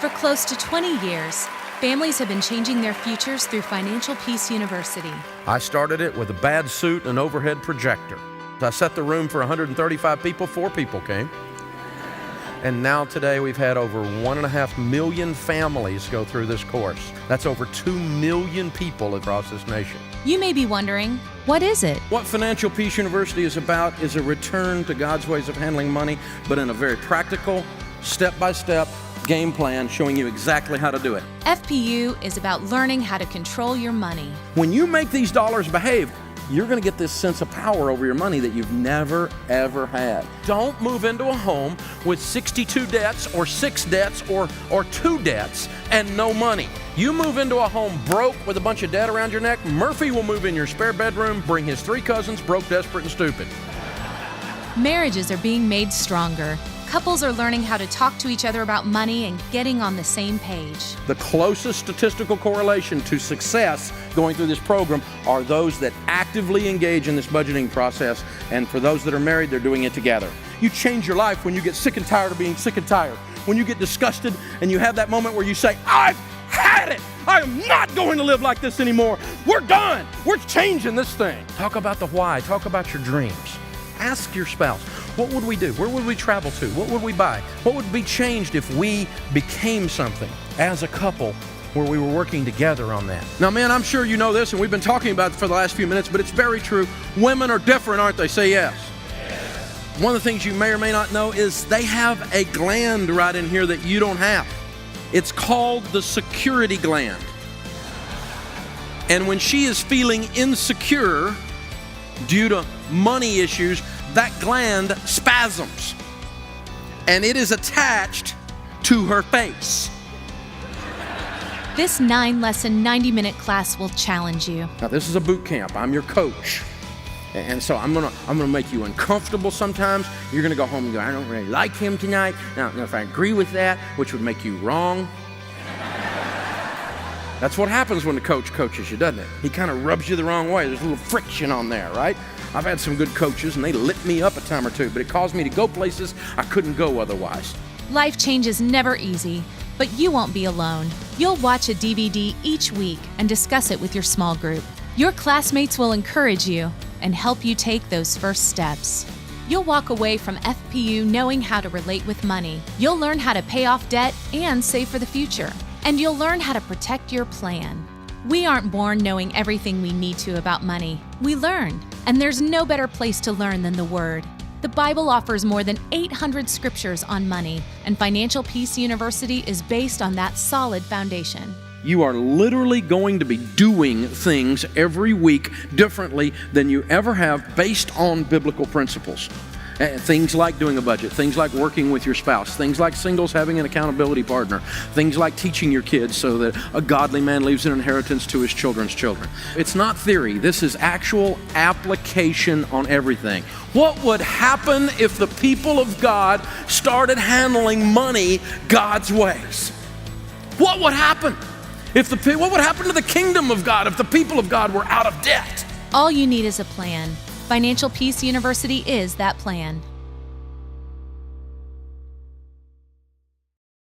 For close to 20 years, families have been changing their futures through Financial Peace University. I started it with a bad suit and an overhead projector. I set the room for 135 people, 4 people came. And now today we've had over 1.5 million families go through this course. That's over 2 million people across this nation. You may be wondering, what is it? What Financial Peace University is about is a return to God's ways of handling money, but in a very practical, step-by-step game plan showing you exactly how to do it. FPU is about learning how to control your money. When you make these dollars behave, you're going to get this sense of power over your money that you've never, ever had. Don't move into a home with 62 debts or 6 debts or 2 debts and no money. You move into a home broke with a bunch of debt around your neck, Murphy will move in your spare bedroom, bring his 3 cousins, broke, desperate, and stupid. Marriages are being made stronger. Couples are learning how to talk to each other about money and getting on the same page. The closest statistical correlation to success going through this program are those that actively engage in this budgeting process, and for those that are married, they're doing it together. You change your life when you get sick and tired of being sick and tired. When you get disgusted and you have that moment where you say, I've had it! I am not going to live like this anymore. We're done. We're changing this thing. Talk about the why. Talk about your dreams. Ask your spouse, what would we do? Where would we travel to? What would we buy? What would be changed if we became something as a couple where we were working together on that? Now, man, I'm sure you know this, and we've been talking about it for the last few minutes, but it's very true. Women are different, aren't they? Say yes. Yes. One of the things you may or may not know is they have a gland right in here that you don't have. It's called the security gland. And when she is feeling insecure due to money issues, that gland spasms and it is attached to her face. This 9-lesson, 90-minute class will challenge you. Now, this is a boot camp. I'm your coach. And so I'm gonna make you uncomfortable sometimes. You're gonna go home and go, I don't really like him tonight. Now if I agree with that, which would make you wrong. That's what happens when the coach coaches you, doesn't it? He kind of rubs you the wrong way. There's a little friction on there, right? I've had some good coaches, and they lit me up a time or two, but it caused me to go places I couldn't go otherwise. Life change is never easy, but you won't be alone. You'll watch a DVD each week and discuss it with your small group. Your classmates will encourage you and help you take those first steps. You'll walk away from FPU knowing how to relate with money. You'll learn how to pay off debt and save for the future. And you'll learn how to protect your plan. We aren't born knowing everything we need to about money. We learn, and there's no better place to learn than the Word. The Bible offers more than 800 scriptures on money, and Financial Peace University is based on that solid foundation. You are literally going to be doing things every week differently than you ever have based on biblical principles. Things like doing a budget, things like working with your spouse, things like singles having an accountability partner, things like teaching your kids so that a godly man leaves an inheritance to his children's children. It's not theory. This is actual application on everything. What would happen if the people of God started handling money God's ways? What would happen? What would happen to the kingdom of God if the people of God were out of debt? All you need is a plan. Financial Peace University is that plan.